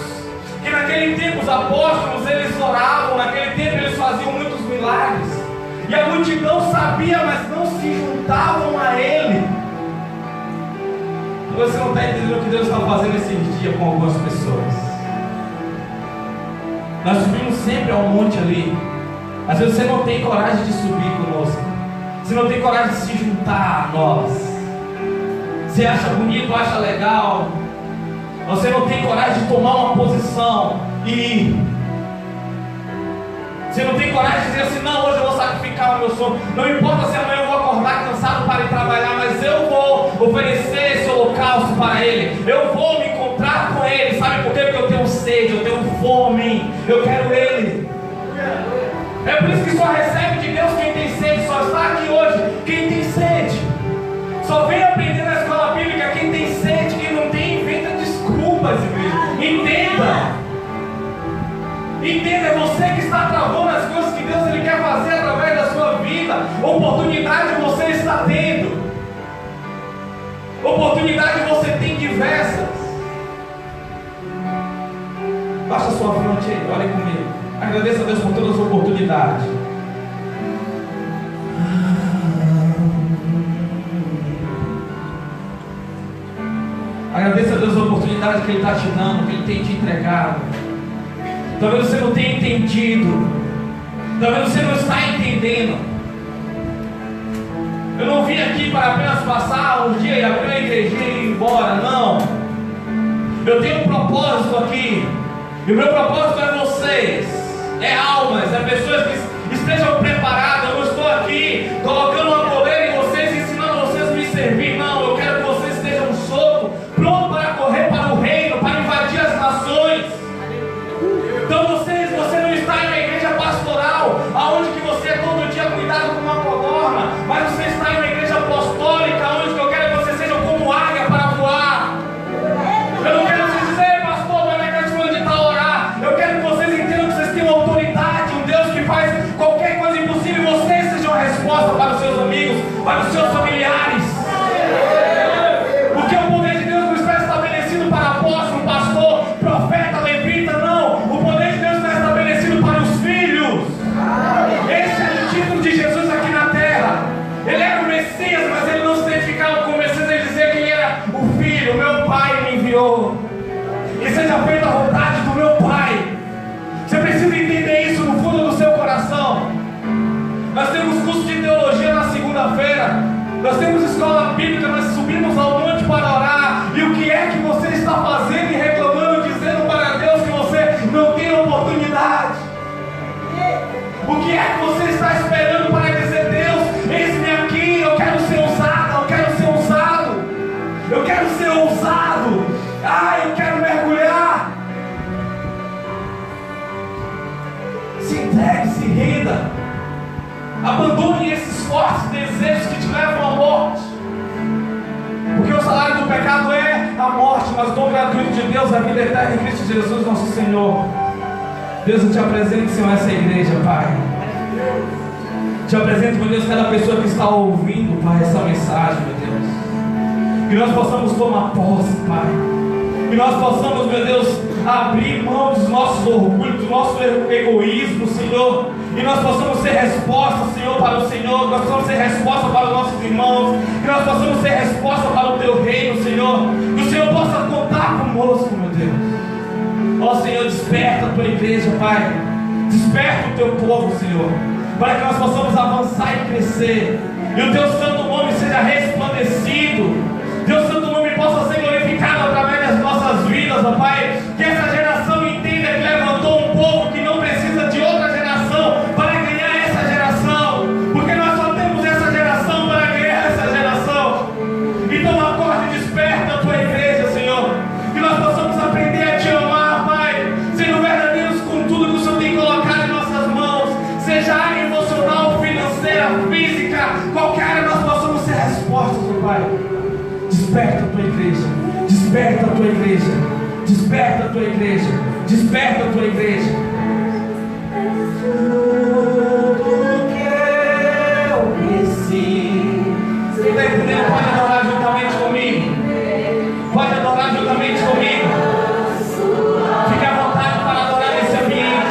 que naquele tempo os apóstolos, eles oravam, naquele tempo eles faziam muitos milagres. E a multidão sabia, mas não se juntavam a ele. Você não está entendendo o que Deus está fazendo esses dias com algumas pessoas. Nós subimos sempre ao monte ali. Às vezes você não tem coragem de subir conosco. Você não tem coragem de se juntar a nós. Você acha bonito, acha legal. Você não tem coragem de tomar uma posição e ir. Você não tem coragem de dizer assim: "Não, hoje eu vou sacrificar o meu sono. Não importa se amanhã eu vou acordar cansado para ir trabalhar, mas eu vou oferecer esse holocausto para Ele. Eu vou me encontrar com Ele." Sabe por quê? Porque eu tenho sede, eu tenho fome, eu quero Ele. É por isso que só recebe de Deus quem tem sede. Só está aqui hoje quem tem sede. Só vem aprender na escola bíblica quem tem sede. Quem não tem, inventa desculpas, igreja. Entenda. Entenda, é você que está travando as coisas que Deus ele quer fazer através da sua vida. Oportunidade você está tendo. Oportunidade você tem diversas. Baixa sua fronte aí, olha comigo. Agradeça a Deus por todas as oportunidades. Agradeça a Deus a oportunidade que Ele está te dando, que Ele tem te entregado. Talvez você não tenha entendido. Talvez você não está entendendo. Eu não vim aqui para apenas passar um dia e abrir a igrejinha e ir embora, não. Eu tenho um propósito aqui. E o meu propósito é vocês. É almas, é pessoas que estejam preparadas. Eu não estou aqui colocando uma coleira em vocês e ensinando vocês a me servir. Não, eu quero que vocês estejam soltos, prontos para correr para o reino, para invadir as nações. Então você não está em uma igreja pastoral, aonde que você é todo dia cuidado com uma codorna, mas você está em uma igreja apostólica, onde que eu quero que você seja como águia para voar. Eu não quero vocês dizer: "Pastor, vai na casa de fulano de tal orar." Eu quero que vocês entendam que vocês têm uma autoridade, um Deus que faz qualquer coisa impossível, e vocês sejam a resposta para os seus amigos, para os seus familiares. Porque o poder de Deus não está estabelecido para apóstolo, pastor, profeta, levita, não. O poder de Deus está estabelecido para os filhos. Esse é o título de Jesus aqui na terra. Ele era o Messias, mas ele não se identificava com o Messias. Ele dizia que ele era o filho. Meu Pai me enviou. Que seja feita a vontade do meu Pai. Você precisa entender isso no fundo do seu coração. Nós temos curso de teologia na segunda-feira. Nós temos escola bíblica. Nós subimos ao monte para orar. E o que é que você está fazendo e reclamando, dizendo para Deus que você não tem oportunidade? O que é que você está esperando para dizer: "Deus, eis-me aqui, eu quero ser usado, eu quero ser usado, eu quero ser ousado, eu quero mergulhar"? Se entregue, se renda. Abandone esses fortes desejos que te levam à morte. Porque o salário do pecado é a morte, mas o dom gratuito de Deus é a vida eterna em Cristo Jesus, nosso Senhor. Deus, eu te apresento, Senhor, essa igreja, Pai. Te apresento, meu Deus, cada pessoa que está ouvindo, Pai, essa mensagem, meu Deus. Que nós possamos tomar posse, Pai. Que nós possamos, meu Deus, abrir mão dos nossos orgulhos, do nosso egoísmo, Senhor, e nós possamos ser resposta, Senhor, para o Senhor, que nós possamos ser resposta para os nossos irmãos, que nós possamos ser resposta para o Teu reino, Senhor, que o Senhor possa contar conosco, meu Deus. Ó Senhor, desperta a Tua igreja, Pai, desperta o Teu povo, Senhor, para que nós possamos avançar e crescer, e o Teu santo nome seja resplandecido, Teu santo nome possa ser glorificado através das nossas vidas, ó Pai, que essa geração entenda que levantou um povo que não precisa de outra geração para ganhar essa geração, porque nós só temos essa geração para ganhar essa geração. Então acorde e desperta a Tua igreja, Senhor, que nós possamos aprender a Te amar, Pai, sendo verdadeiros com tudo que o Senhor tem colocado em nossas mãos, seja área emocional, financeira, física, qualquer área nós possamos ser respostas, ó Pai. Desperta a Tua igreja, desperta a Tua igreja, desperta a Tua igreja, desperta a Tua igreja. Tudo que eu preciso. Você está entendendo? Pode adorar juntamente comigo. Pode adorar juntamente comigo. Fique à vontade para adorar nesse ambiente.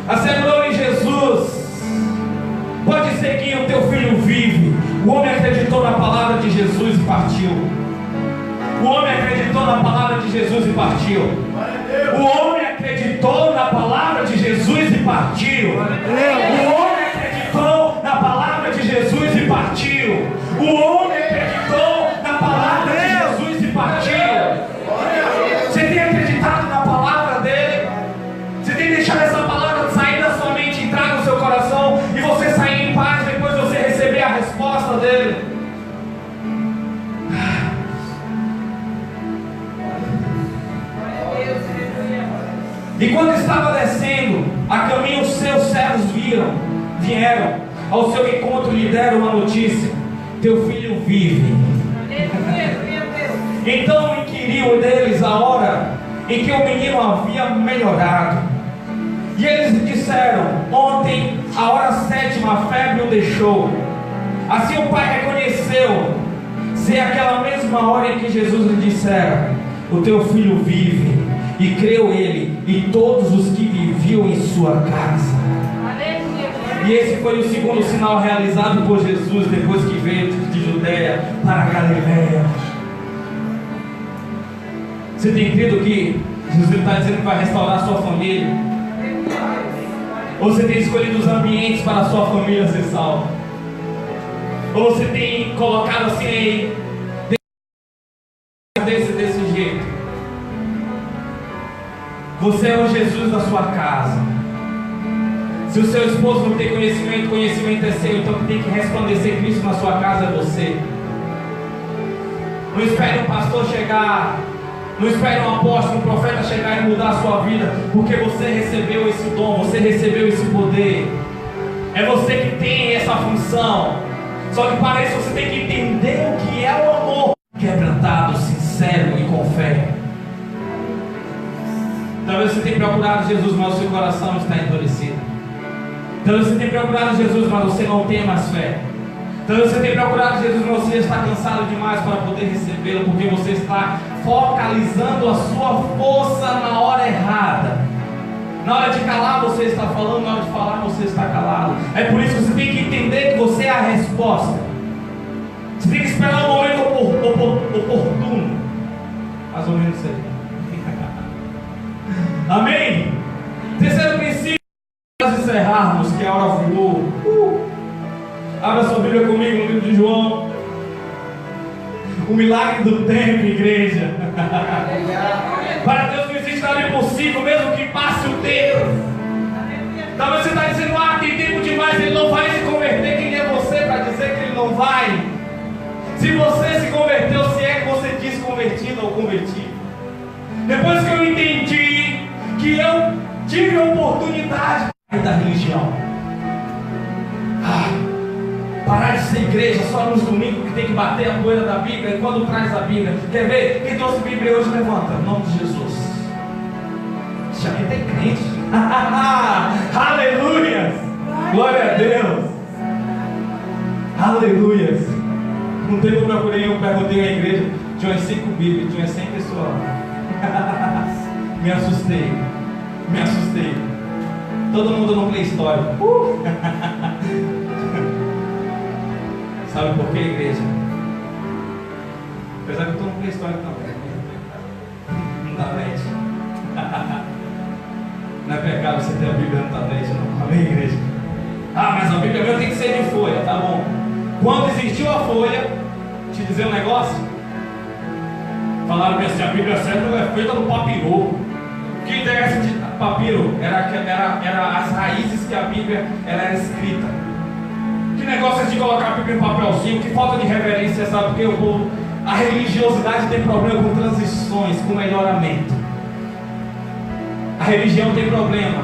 Assegurou-lhe Jesus: pode seguir, o teu filho vive. O homem acreditou na palavra de Jesus e partiu. O homem acreditou na palavra de Jesus e partiu. O homem acreditou na palavra de Jesus e partiu. O homem acreditou na palavra de Jesus e partiu. O homem acreditou na palavra de Jesus e partiu. Você tem acreditado na palavra dele? Você tem deixado essa palavra sair da sua mente, entrar no seu coração e você sair em paz depois de você receber a resposta? E quando estava descendo a caminho, os seus servos vieram ao seu encontro e lhe deram uma notícia: teu filho vive. Então inquiriu deles a hora em que o menino havia melhorado. E eles disseram: ontem, a hora 7, a febre o deixou. Assim o pai reconheceu ser aquela mesma hora em que Jesus lhe dissera: o teu filho vive. E creu ele e todos os que viviam em sua casa. E esse foi o segundo sinal realizado por Jesus depois que veio de Judeia para a Galileia. Você tem entendido que Jesus está dizendo que vai restaurar a sua família? Ou você tem escolhido os ambientes para a sua família ser salva? Ou você tem colocado assim desse jeito? Você é o Jesus da sua casa. Se o seu esposo não tem conhecimento, conhecimento é seu. Então tem que resplandecer Cristo na sua casa, é você. Não espere um pastor chegar, não espere um apóstolo, um profeta chegar e mudar a sua vida, porque você recebeu esse dom, você recebeu esse poder. É você que tem essa função. Só que para isso você tem que entender o que é o amor quebrantado, sincero e com fé. Talvez você tenha procurado Jesus, mas o seu coração está endurecido. Talvez você tenha procurado Jesus, mas você não tem mais fé. Talvez você tenha procurado Jesus, mas você está cansado demais para poder recebê-lo, porque você está focalizando a sua força na hora errada. Na hora de calar você está falando, na hora de falar você está calado. É por isso que você tem que entender que você é a resposta. Você tem que esperar o momento oportuno. Mais ou menos isso aí. Amém? Terceiro princípio, para nós encerrarmos, que a hora voou. Abra sua Bíblia comigo no livro de João. O milagre do tempo, igreja. Para Deus não existe nada impossível, mesmo que passe o tempo. Talvez você está dizendo: tem tempo demais, ele não vai se converter. Quem é você para dizer que ele não vai? Se você se converteu, se é que você diz convertido ou convertido. Depois que eu entendi que eu tive a oportunidade da religião, parar de ser igreja só nos domingos que tem que bater a poeira da Bíblia. E quando traz a Bíblia, quer ver? Quem trouxe a Bíblia hoje, levanta, em nome de Jesus. Já que tem crente. Aleluia! Glória a Deus. Aleluia. Um tempo eu procurei, eu perguntei à igreja, tinha umas 5 Bíblias, tinha 100 pessoas lá. Me assustei. Todo mundo no Play Store. Sabe por quê, igreja? Apesar que eu estou no Play Store também. No tablet. Não é pecado você ter a Bíblia no tablet, não. Amém, igreja? Mas a Bíblia minha tem que ser de folha, tá bom. Quando existiu a folha, te dizer um negócio, falaram que assim, a Bíblia certa é feita no papiro. Que ideia é essa de papiro? Era as raízes que a Bíblia era escrita. Que negócio é de colocar a Bíblia em papelzinho? Que falta de reverência, sabe? Porque o povo, a religiosidade tem problema com transições, com melhoramento. A religião tem problema.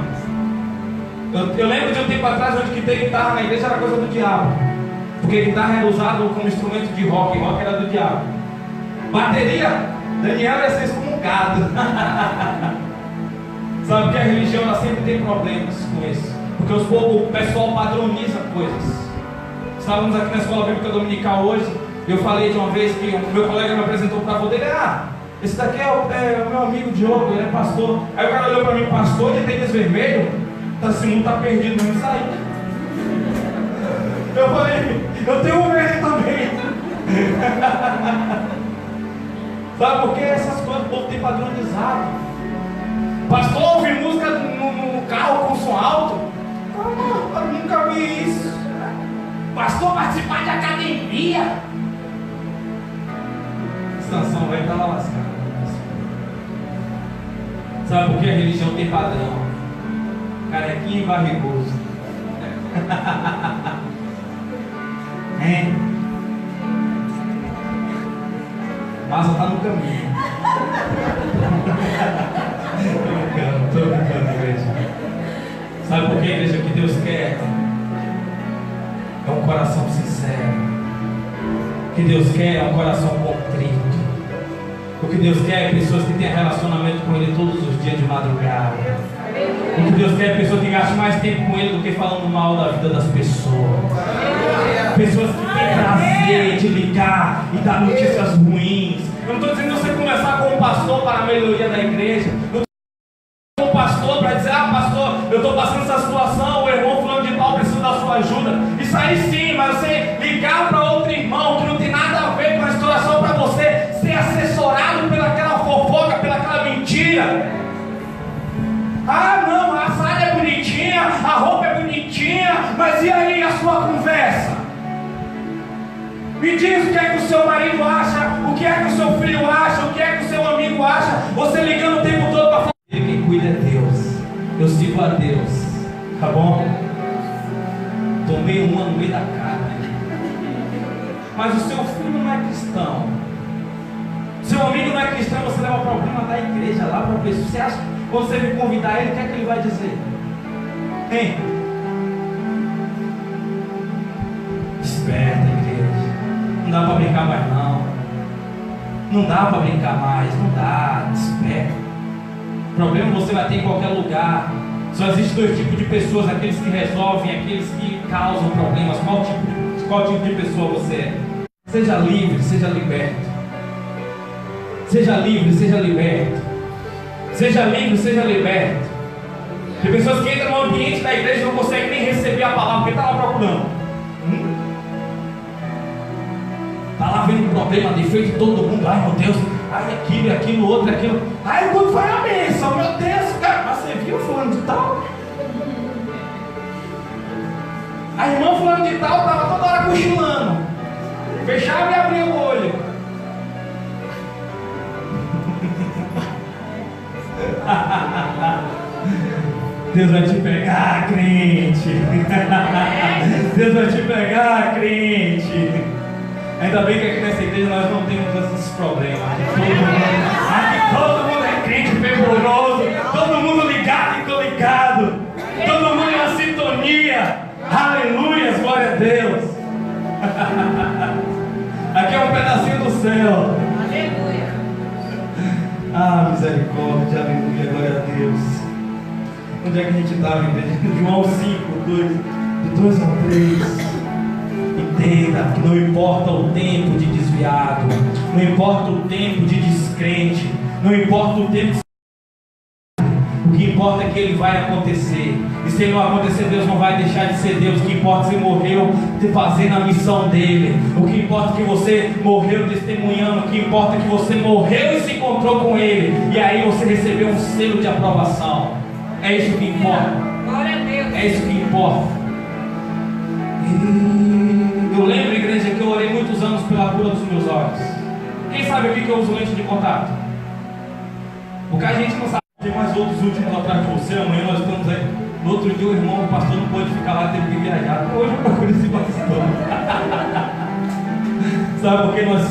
Eu lembro de um tempo atrás onde que ter guitarra na igreja era coisa do diabo. Porque guitarra era usada como instrumento de rock, rock era do diabo. Bateria, Daniel ia ser excomungado. Sabe que a religião ela sempre tem problemas com isso. Porque o pessoal padroniza coisas. Estávamos aqui na escola bíblica dominical hoje. Eu falei de uma vez que o meu colega me apresentou para poder. Esse daqui é o meu amigo Diogo, ele é pastor. Aí o cara olhou para mim: pastor de tênis vermelho? Assim, não está perdido, não sai. Eu falei: eu tenho um verde também. Sabe por que essas coisas o povo tem padronizado? Pastor ouve música no carro com som alto? Eu nunca vi isso. Pastor participar de academia. Sansão vai estar lá lascado. Sabe por que a religião tem padrão? Carequinha e barrigudo. Hein? Massa está no caminho. Tô brincando. Sabe por quê, igreja? O que Deus quer é um coração sincero. O que Deus quer é um coração contrito. O que Deus quer é pessoas que tenham relacionamento com Ele todos os dias de madrugada. O que Deus quer é pessoas que gastem mais tempo com Ele do que falando mal da vida das pessoas. Pessoas que têm prazer de ligar e dar notícias ruins. Eu não estou dizendo você começar com um pastor para a melhoria da igreja. Eu estou com um pastor para dizer: ah, pastor, eu estou passando essa situação, o irmão fulano de tal precisa da sua ajuda. Isso aí sim, mas você ligar para outro irmão que não tem nada a ver com a situação, para você ser assessorado pelaquela fofoca, pelaquela mentira. Ah, não, a saia é bonitinha, a roupa é bonitinha, mas e aí a sua conversa? Me diz o que é que o seu marido acha, o que é que o seu filho acha, o que é que o seu amigo acha. Você ligando o tempo todo para falar. Quem cuida é Deus. Eu sigo a Deus. Tá bom? Tomei uma no meio da carne. Mas o seu filho não é cristão. Seu amigo não é cristão, você leva o problema da igreja lá para a pessoa. Você acha que quando você me convidar ele, o que é que ele vai dizer? Hein? Desperta, igreja. Não dá para brincar mais não. Não dá para brincar mais. Não dá. Desperta. Problema você vai ter em qualquer lugar. Só existe dois tipos de pessoas: aqueles que resolvem, aqueles que causam problemas. Qual tipo de pessoa você é? Seja livre, seja liberto. Seja livre, seja liberto. Seja livre, seja liberto. Tem pessoas que entram no ambiente da igreja e não conseguem nem receber a palavra, porque está lá procurando. Está lá vendo um problema, defeito de todo mundo. Ai meu Deus, ai aquilo, outro, aquilo. Ai, quando foi a bênção, meu Deus, cara. Mas você viu fulano de tal? A irmã fulano de tal estava toda hora cochilando. Fechava e abria o olho. Deus vai te pegar, crente. Deus vai te pegar, crente. Ainda bem que aqui nessa igreja nós não temos esses problemas. Aqui todo mundo é crente fervoroso, todo mundo ligado e coligado, todo mundo em uma sintonia. Aleluia, glória a Deus. Aqui é um pedacinho do céu. Aleluia. Ah, misericórdia, aleluia, glória a Deus. Onde é que a gente estava, igreja? João 5, 2 ao 3. Entenda que não importa o tempo de desviado, não importa o tempo de descrente, não importa o tempo. O que importa é que ele vai acontecer. E se ele não acontecer, Deus não vai deixar de ser Deus. O que importa é que você morreu fazendo a missão dele. O que importa é que você morreu testemunhando. O que importa é que você morreu e se encontrou com ele. E aí você recebeu um selo de aprovação. É isso que importa. Glória a Deus. É isso que importa. Eu lembro, igreja, que eu orei muitos anos pela cura dos meus olhos. Quem sabe aqui que eu uso lente de contato? Porque a gente não sabe. Tem mais outros últimos atrás de você. Amanhã nós estamos aí. No outro dia o irmão, o pastor não pôde ficar lá, teve que viajar. Hoje eu procuro esse pastor. Sabe por que nós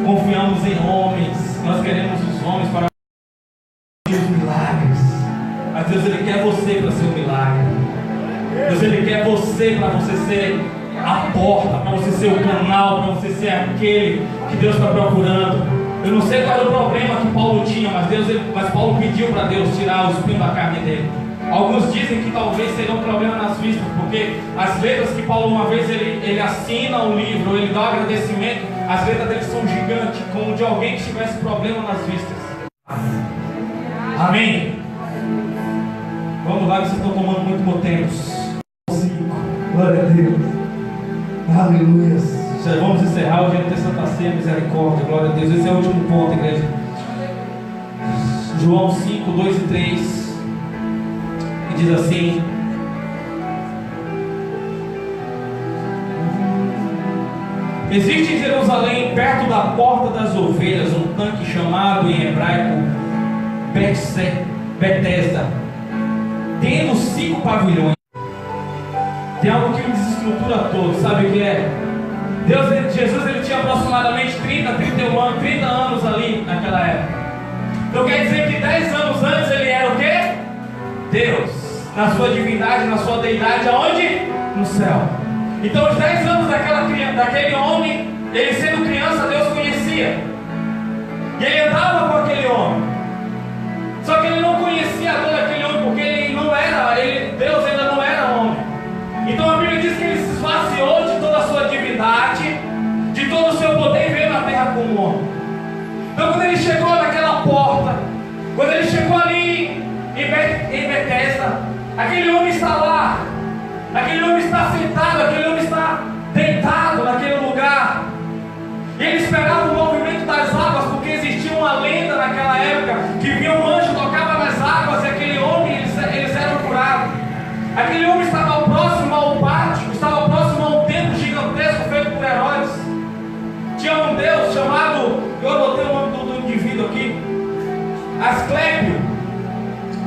confiamos em homens? Nós queremos os homens para os milagres. Mas Deus, Ele quer você para ser um milagre. Deus, Ele quer você para você ser a porta, para você ser o canal, para você ser aquele que Deus está procurando. Eu não sei qual era o problema que Paulo tinha, mas Paulo pediu para Deus tirar o espinho da carne dele. Alguns dizem que talvez seria um problema nas vistas, porque as letras que Paulo uma vez ele assina um livro, ele dá um agradecimento, as letras dele são gigantes, como de alguém que tivesse problema nas vistas. Amém? Vamos lá, que vocês estão tomando muito meu tempo. Glória a Deus. Aleluia. Já vamos encerrar o dia de Santa Ceia, misericórdia, glória a Deus. Esse é o último ponto, igreja. João 5, 2 e 3. E diz assim: existe em Jerusalém, perto da porta das ovelhas, um tanque chamado em hebraico Betesda, tendo 5 pavilhões. Tem algo que me desestrutura todo, sabe o que é? Jesus ele tinha aproximadamente 30 anos ali naquela época. Então quer dizer que 10 anos antes ele era o quê? Deus. na sua divindade, na sua deidade, aonde? No céu. Então os 10 anos daquele homem, ele sendo criança, Deus conhecia. E ele andava com aquele homem. Só que ele não conhecia a dor daquele homem, porque ele não era, Deus ainda não era homem. Então a Bíblia diz que ele se esvaziou de toda a sua divindade, de todo o seu poder, e veio na terra como homem. Então quando ele chegou naquela porta, quando ele chegou ali em Betesda, aquele homem está lá, aquele homem está sentado, aquele homem está deitado naquele lugar. E ele esperava o movimento das águas, porque existia uma lenda naquela época que vinha um anjo, tocava nas águas, e aquele homem, eles eram curados. Aquele homem estava próximo ao pátio, estava próximo a um templo gigantesco feito por Herodes. Tinha um deus chamado, eu anotei o nome do indivíduo aqui, Asclépio.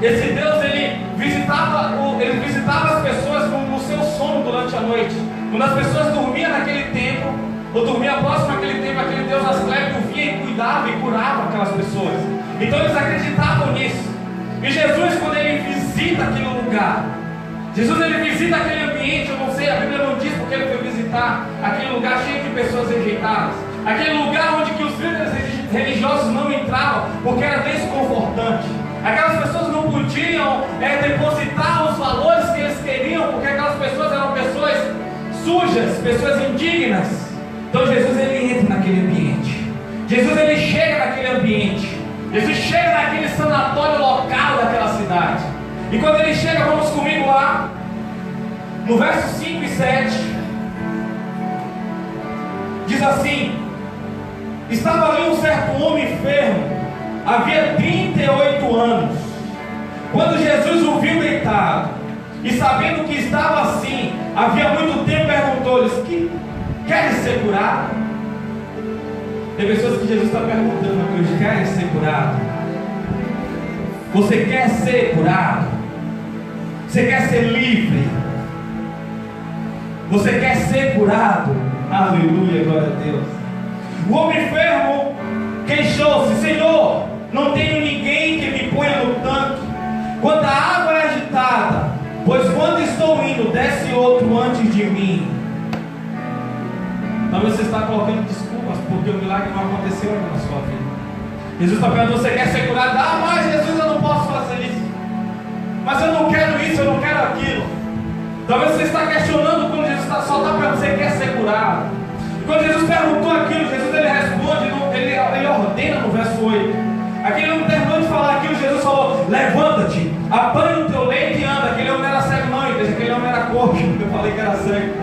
Esse deus, ele visitava as pessoas no seu sono durante a noite. Quando as pessoas dormiam naquele templo, ou dormia próximo àquele templo, aquele deus Asclépio vinha e cuidava e curava aquelas pessoas. Então eles acreditavam nisso. E Jesus, quando ele visita aquele lugar, Jesus ele visita aquele ambiente, eu não sei, a Bíblia não diz porque ele foi visitar aquele lugar cheio de pessoas rejeitadas, aquele lugar onde que os líderes religiosos não entravam, porque era desconfortante. Aquelas pessoas não podiam depositar os valores que eles queriam, porque aquelas pessoas eram pessoas sujas, pessoas indignas. Então Jesus ele entra naquele ambiente. Jesus ele chega naquele ambiente. Jesus chega naquele sanatório local daquela cidade. E quando ele chega, vamos comigo lá, no verso 5 e 7, diz assim: estava ali um certo homem enfermo, havia 38 anos. Quando Jesus o viu deitado, e sabendo que estava assim, havia muito tempo, perguntou-lhes: que queres ser curado? Tem pessoas que Jesus está perguntando aqui hoje: querem ser curado? Você quer ser curado? Você quer ser livre? Você quer ser curado? Aleluia, glória a Deus. O homem enfermo queixou-se: Senhor, não tenho ninguém que me ponha no tanque quando a água é agitada, pois quando estou indo, desce outro antes de mim. Talvez você está colocando desculpas porque o milagre não aconteceu ainda na sua vida. Jesus está perguntando: você quer ser curado? Ah, mas Jesus, eu não posso fazer isso. Mas eu não quero isso, eu não quero aquilo. Talvez você está questionando quando Jesus só está perguntando: você quer ser curado? E quando Jesus perguntou aquilo, Jesus ele responde, ele ordena no verso 8. Aquele homem terminou de falar aquilo, Jesus falou: levanta-te, apanha o teu leito e anda. Aquele homem não era cego não, igreja, aquele homem era coxo. Eu falei que era cego.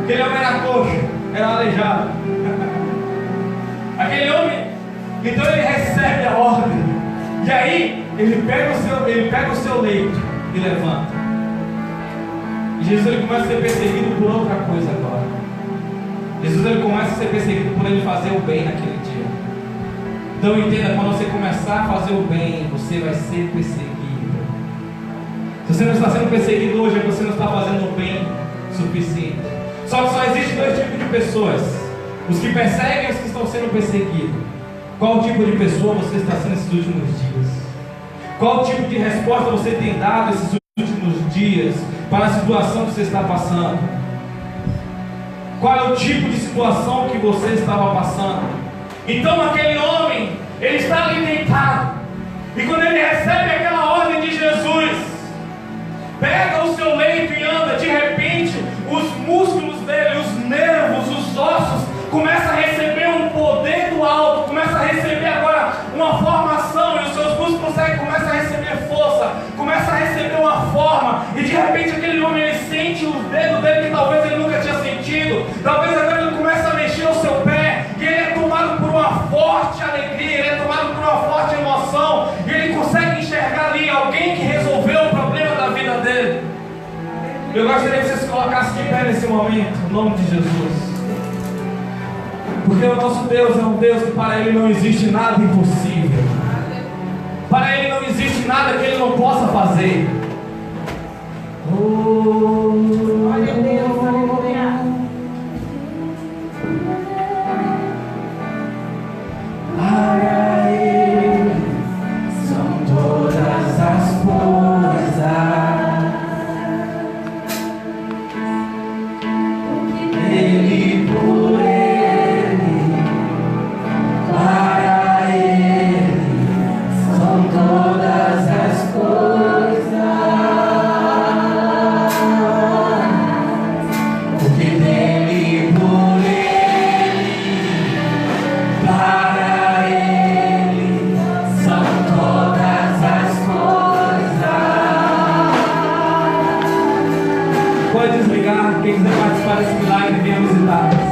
Aquele homem era coxo, era aleijado. Aquele homem, então ele recebe a ordem. E aí, ele pega o seu leito e levanta. E Jesus ele começa a ser perseguido por outra coisa agora. Jesus ele começa a ser perseguido por ele fazer o bem naquele dia. Então entenda, quando você começar a fazer o bem, você vai ser perseguido. Se você não está sendo perseguido hoje, é porque você não está fazendo o bem suficiente. Só que só existe dois tipos de pessoas: os que perseguem e os que estão sendo perseguidos. Qual tipo de pessoa você está sendo esses últimos dias? Qual tipo de resposta você tem dado esses últimos dias para a situação que você está passando? Qual é o tipo de situação que você estava passando? Então aquele homem, ele está ali deitado, e quando ele recebe aquela ordem de Jesus, pega o seu leito e anda, de repente os músculos dele, os nervos, os ossos começam a receber um poder do alto, começa a receber agora uma formação, e os seus músculos começam a receber força, começa a receber uma forma, e de repente aquele homem ele sente os dedos dele que talvez ele nunca tinha sentido, talvez agora ele começa a mexer o seu pé, e ele é tomado por uma forte alegria, ele é tomado por uma forte emoção, e ele consegue enxergar ali alguém que resolveu o problema da vida dele. Eu gostaria que você se colocasse de pé nesse momento, em nome de Jesus. Porque o nosso Deus é um Deus que para Ele não existe nada impossível. Para Ele não existe nada que Ele não possa fazer. Glória a Deus, aleluia. Para Ele são todas as coisas. Quem quiser participar desse milagre, venha visitar.